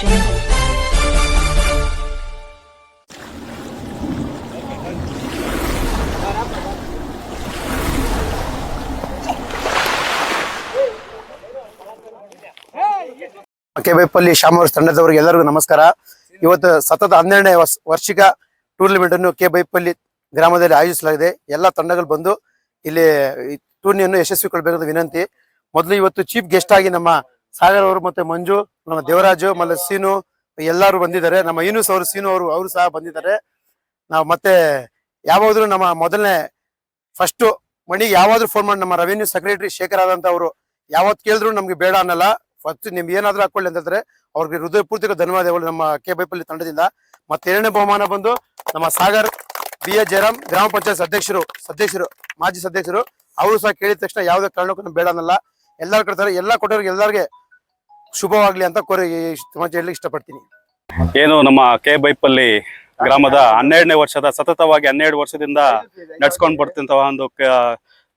ಕೆಬೈಪಲ್ಲಿ ಶಾಮೂರ್ ತಂಡದವರಿಗೆ ಎಲ್ಲರಿಗೂ ನಮಸ್ಕಾರ. ಇವತ್ತು ಸತತ 12ನೇ ವಾರ್ಷಿಕ ಟೂರ್ನಮೆಂಟ್ ಅನ್ನು ಕೆಬೈಪಲ್ಲಿ ಗ್ರಾಮದಲ್ಲಿ ಆಯೋಜಿಸಲಾಗಿದೆ. ಎಲ್ಲ ತಂಡಗಳು ಬಂದು ಇಲ್ಲಿ ಟೂರ್ನಿಯನ್ನು ಯಶಸ್ವಿಗೊಳ್ಳಬೇಕಂತ ವಿನಂತಿ. ಮೊದಲು ಇವತ್ತು ಚೀಫ್ ಗೆಸ್ಟ್ ಆಗಿ ನಮ್ಮ ಸಾಗರ್ ಅವರು ಮತ್ತೆ ಮಂಜು, ನಮ್ಮ ದೇವರಾಜು ಮತ್ತೆ ಸೀನು ಎಲ್ಲರೂ ಬಂದಿದ್ದಾರೆ. ನಮ್ಮ ಯೂನುಸ್ ಅವರು, ಸೀನು ಅವರು ಸಹ ಬಂದಿದ್ದಾರೆ. ನಾವು ಮತ್ತೆ ಯಾವಾದ್ರೂ ನಮ್ಮ ಮೊದಲನೇ ಫಸ್ಟ್ ಮಣಿಗೆ ಯಾವಾದ್ರೂ ಫೋನ್ ಮಾಡಿ ನಮ್ಮ ರೆವಿನ್ಯೂ ಸೆಕ್ರೆಟರಿ ಶೇಖರ್ ಆದಂತ ಅವರು ಯಾವತ್ ಕೇಳಿದ್ರು ನಮ್ಗೆ ಬೇಡ ಅನ್ನಲ್ಲ. ಫಸ್ಟ್ ನಿಮ್ಗೆ ಏನಾದ್ರೂ ಹಾಕೊಳ್ಳಿ ಅಂತಂದ್ರೆ ಅವ್ರಿಗೆ ಹೃದಯಪೂರ್ವಕ ಧನ್ಯವಾದಗಳು ನಮ್ಮ ಕೆಬೈಪಲ್ಲಿ ತಂಡದಿಂದ. ಮತ್ತೆ 2ನೇ ಬಹುಮಾನ ಬಂದು ನಮ್ಮ ಸಾಗರ್ BA ಜಯರಾಮ್ ಗ್ರಾಮ ಪಂಚಾಯತ್ ಸದಸ್ಯರು ಮಾಜಿ ಸದಸ್ಯರು ಅವರು ಸಹ ಕೇಳಿದ ತಕ್ಷಣ ಯಾವುದೇ ಕಾರಣಕ್ಕೂ ಬೇಡ ಅನ್ನಲ್ಲ. ಎಲ್ಲರೂ ಕೊಡ್ತಾರೆ. ಎಲ್ಲ ಕೊಟ್ಟವ್ರಿಗೆ ಎಲ್ಲರಿಗೆ ಶುಭವಾಗ್ಲಿ ಅಂತ ಹೇಳಲಿಕ್ಕೆ ಇಷ್ಟಪಡ್ತೀನಿ. ಏನು ನಮ್ಮ ಕೆಬೈಪಲ್ಲಿ ಗ್ರಾಮದ 12ನೇ ವರ್ಷದ ಸತತವಾಗಿ 12 ವರ್ಷದಿಂದ ನಡ್ಸ್ಕೊಂಡ್ ಬರ್ತಿಂತ ಒಂದು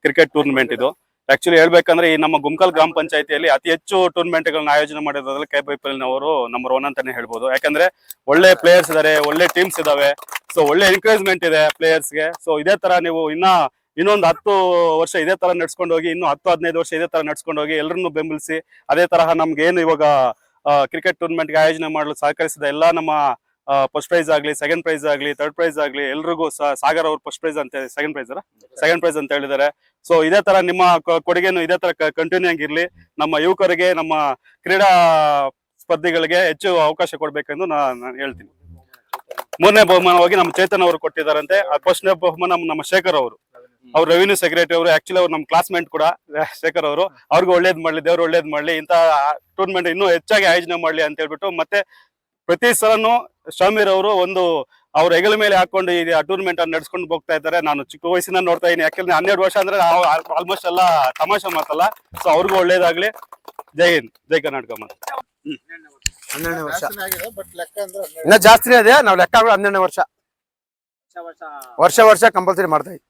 ಕ್ರಿಕೆಟ್ ಟೂರ್ನಮೆಂಟ್ ಇದು. ಆಕ್ಚುಲಿ ಹೇಳ್ಬೇಕಂದ್ರೆ ಈ ನಮ್ಮ ಗುಮ್ಕಲ್ ಗ್ರಾಮ ಪಂಚಾಯತಿಯಲ್ಲಿ ಅತಿ ಹೆಚ್ಚು ಟೂರ್ನಮೆಂಟ್ ಗಳನ್ನ ಆಯೋಜನೆ ಮಾಡಿರೋದ್ರಲ್ಲಿ ಕೆಬೈಪಲ್ಲಿನವರು ನಂಬರ್ 1 ಅಂತಾನೆ ಹೇಳ್ಬೋದು. ಯಾಕಂದ್ರೆ ಒಳ್ಳೆ ಪ್ಲೇಯರ್ಸ್ ಇದಾರೆ, ಒಳ್ಳೆ ಟೀಮ್ಸ್ ಇದಾವೆ. ಸೊ ಒಳ್ಳೆ ಎನ್ಕರೇಜ್ಮೆಂಟ್ ಇದೆ ಪ್ಲೇಯರ್ಸ್ಗೆ. ಸೊ ಇದೇ ತರ ನೀವು ಇನ್ನೊಂದು 10 ವರ್ಷ ಇದೇ ತರ ನಡ್ಸ್ಕೊಂಡು ಹೋಗಿ, ಇನ್ನು 10-15 ವರ್ಷ ಇದೇ ತರ ನಡ್ಸ್ಕೊಂಡು ಹೋಗಿ ಎಲ್ಲರನ್ನು ಬೆಂಬಲಿಸಿ ಅದೇ ತರಹ ನಮ್ಗೆ ಏನು ಇವಾಗ ಕ್ರಿಕೆಟ್ ಟೂರ್ನಮೆಂಟ್ ಗೆ ಆಯೋಜನೆ ಮಾಡಲು ಸಹಕರಿಸಿದ ಎಲ್ಲ ನಮ್ಮ ಫಸ್ಟ್ ಪ್ರೈಸ್ ಆಗ್ಲಿ, ಸೆಕೆಂಡ್ ಪ್ರೈಸ್ ಆಗ್ಲಿ, ಥರ್ಡ್ ಪ್ರೈಸ್ ಆಗ್ಲಿ ಎಲ್ರಿಗೂ ಸಾಗರ್ ಅವ್ರು ಫಸ್ಟ್ ಪ್ರೈಸ್ ಅಂತ ಸೆಕೆಂಡ್ ಪ್ರೈಸ್ ಅಂತ ಹೇಳಿದ್ದಾರೆ. ಸೊ ಇದೇ ತರ ನಿಮ್ಮ ಕೊಡುಗೆನು ಇದೇ ತರ ಕಂಟಿನ್ಯೂ ಆಗಿರ್ಲಿ. ನಮ್ಮ ಯುವಕರಿಗೆ, ನಮ್ಮ ಕ್ರೀಡಾ ಸ್ಪರ್ಧಿಗಳಿಗೆ ಹೆಚ್ಚು ಅವಕಾಶ ಕೊಡ್ಬೇಕೆಂದು ನಾನು ಹೇಳ್ತೀನಿ. 3ನೇ ಬಹುಮಾನವಾಗಿ ನಮ್ಮ ಚೇತನ್ ಅವರು ಕೊಟ್ಟಿದ್ದಾರಂತೆ. ಫಸ್ಟ್ನೇ ಬಹುಮಾನ ನಮ್ಮ ಶೇಖರ್ ಅವರು ರೆವಿನ್ಯೂ ಸೆಕ್ರೆಟರಿ ಅವರು. ಆಕ್ಚುಲಿ ಅವ್ರು ನಮ್ಮ ಕ್ಲಾಸ್ಮೇಟ್ ಕೂಡ ಶೇಖರ್ ಅವರು. ಅವ್ರಿಗೆ ಒಳ್ಳೇದ್ ಮಾಡ್ಲಿ, ದೇವ್ರು ಒಳ್ಳೇದ್ ಮಾಡ್ಲಿ, ಇಂತ ಟೂರ್ನಮೆಂಟ್ ಇನ್ನೂ ಹೆಚ್ಚಾಗಿ ಆಯೋಜನೆ ಮಾಡ್ಲಿ ಅಂತ ಹೇಳ್ಬಿಟ್ಟು, ಮತ್ತೆ ಪ್ರತಿ ಸಲನು ಶಾಮೀರ್ ಅವರು ಅವ್ರ ಹೆಗಲ ಮೇಲೆ ಹಾಕೊಂಡು ಈ ಟೂರ್ನಮೆಂಟ್ ಅನ್ನು ನಡ್ಸ್ಕೊಂಡು ಹೋಗ್ತಾ ಇದ್ದಾರೆ. ನಾನು ಚಿಕ್ಕ ವಯಸ್ಸಿನ ನೋಡ್ತಾ ಇದ್ದೀನಿ. ಯಾಕಂದ್ರೆ 12 ವರ್ಷ ಅಂದ್ರೆ ಆಲ್ಮೋಸ್ಟ್ ಎಲ್ಲ ತಮಾಷೆ ಮಾತಲ್ಲ. ಸೊ ಅವ್ರಿಗೂ ಒಳ್ಳೇದಾಗ್ಲಿ. ಜೈ ಹಿಂದ್, ಜೈ ಕರ್ನಾಟಕ. 12ನೇ ವರ್ಷ ಇನ್ನ ಜಾಸ್ತಿನೇ ಇದೆ. ನಾವು ಲೆಕ್ಕ 12ನೇ ವರ್ಷ ಕಂಪಲ್ಸರಿ ಮಾಡ್ತಾ ಇದ್ದೀವಿ.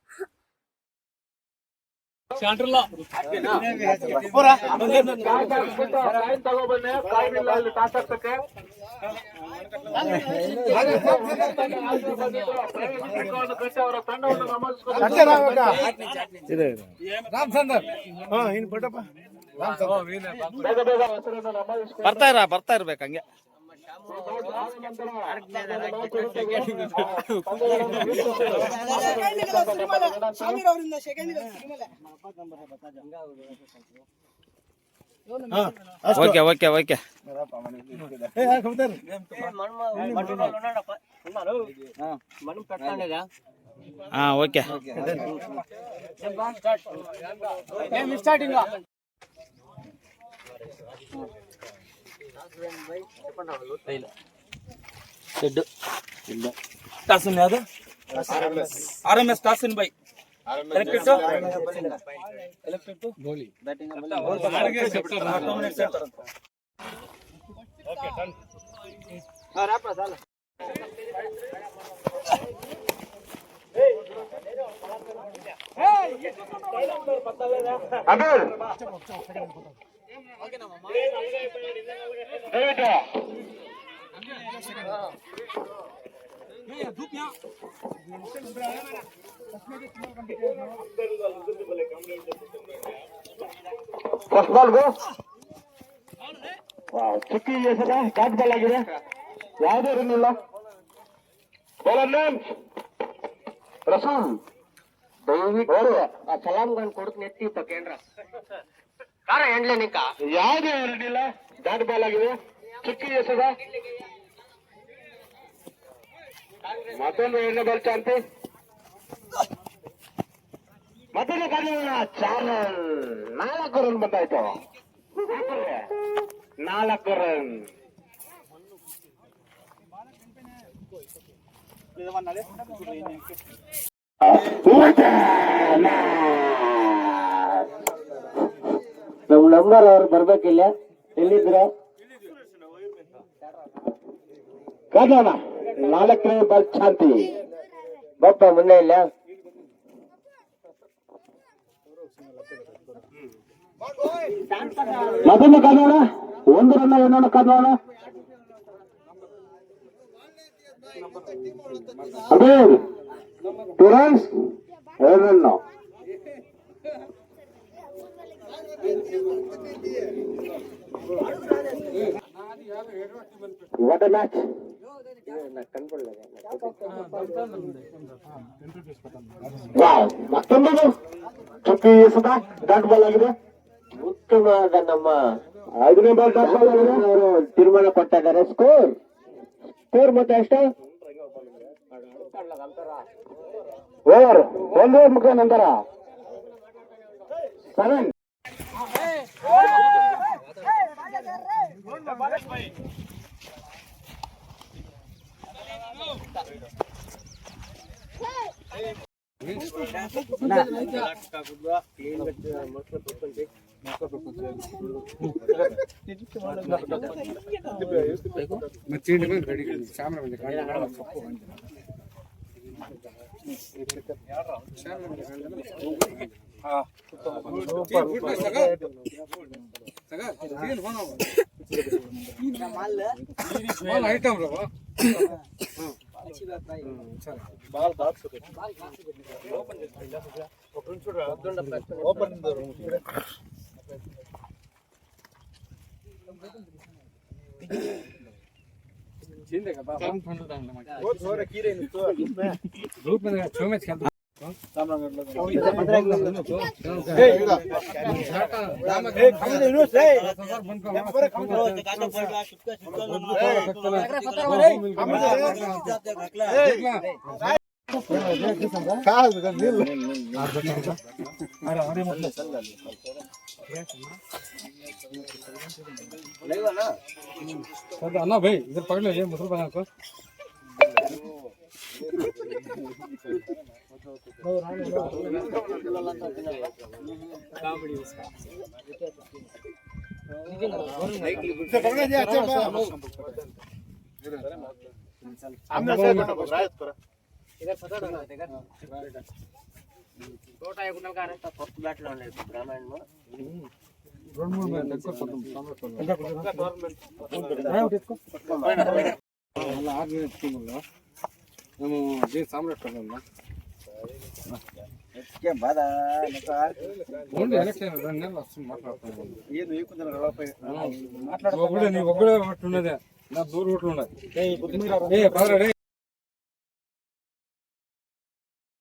ಬರ್ತಾ ಇರ್ಬೇಕಂಗೆ. ಓಕೆ ಟಾಸಿನ್ ಯಾವುದು? RMS ಟಾಸಿನ್ ಬೈ ಎಲೆಕ್ಟ್ರಿಕ್ ಗೋಲಿ ಬ್ಯಾಟಿಂಗ್ ಓಕೆ ಡನ್. ರಾಪ ಸಾಲ ಫಸ್ಟ್ ಬಾಲ್ ಗೋ. ಚುಕ್ಕಿ ಎಸೆದ ಡಾಟ್ ಬಾಲ್ ಆಗಿದೆ. ಯಾವುದೇ ರನ್ ಇಲ್ಲ. ಬೌಲರ್ ನೇಮ್ ರಸೂಲ್. ದಯವಿಟ್ಟು ಆ ಸಲಾಮ್ಗನ್ ಕೊಡಕ್ ನೆತ್ತಿ ಕೇಂದ್ರ ಕಾರ ಎಂಡ್ಲೆ ನಿಕ್ಕ. ಯಾವುದೇ ರನ್ ಇಲ್ಲ. ಡಾಟ್ ಬಾಲ್ ಆಗಿದೆ. ಚುಕ್ಕಿ ಎಸೆದ ಮತ್ತೊಂದು 2ನೇ ಬಾಲ್ ಚಾನ್ಸ್. ಮತ್ತೊಂದು ಚಾನಲ್ 4 ರನ್ ಬಂದಾಯ್ತು. 4 ರನ್. ನಮ್ ನಂಬರ್ ಅವ್ರು ಬರ್ಬೇಕಿಲ್ಲ. ಎಲ್ಲಿದ್ರ ಕಾಣೋಣ. 4ನೇ ಬಾಲ್ ಶಾಂತಿ ಬಪ್ಪ ಮುನ್ನೆ ಇಲ್ಲ. ಮತ್ತೊಂದು ಕಾದೋಣ, ಒಂದು ರನ್ನ ಇನ್ನೊಂದು ಕಾದೋಣ. Abir 2 runs 2 run. What a match. ಮತ್ತೊಂದು ಚುಕ್ಕಿ ಎಸೆತ ಡಾಟ್ ಬಾಲ್ ಆಗಿದೆ. ಉತ್ತಮವಾದ ನಮ್ಮ 5ನೇ ಬಾಲ್ ಡಾಟ್ ಬಾಲ್ ಆಗಿದೆ. ಅವರು ತೀರ್ಮಾನ ಕೊಟ್ಟಿದ್ದಾರೆ. ಸ್ಕೋರ್ ಮತ್ತೆ ಎಷ್ಟು? ಓವರ್ 1 ಓವರ್ ಮುಗಿದ ನಂತರ 7. अन्ना भाई इधर पकड़ लीजिए मुसल बना को ఒక్కడే ఒట్టున్నదే నా దూరం ఒట్టు ఉన్నది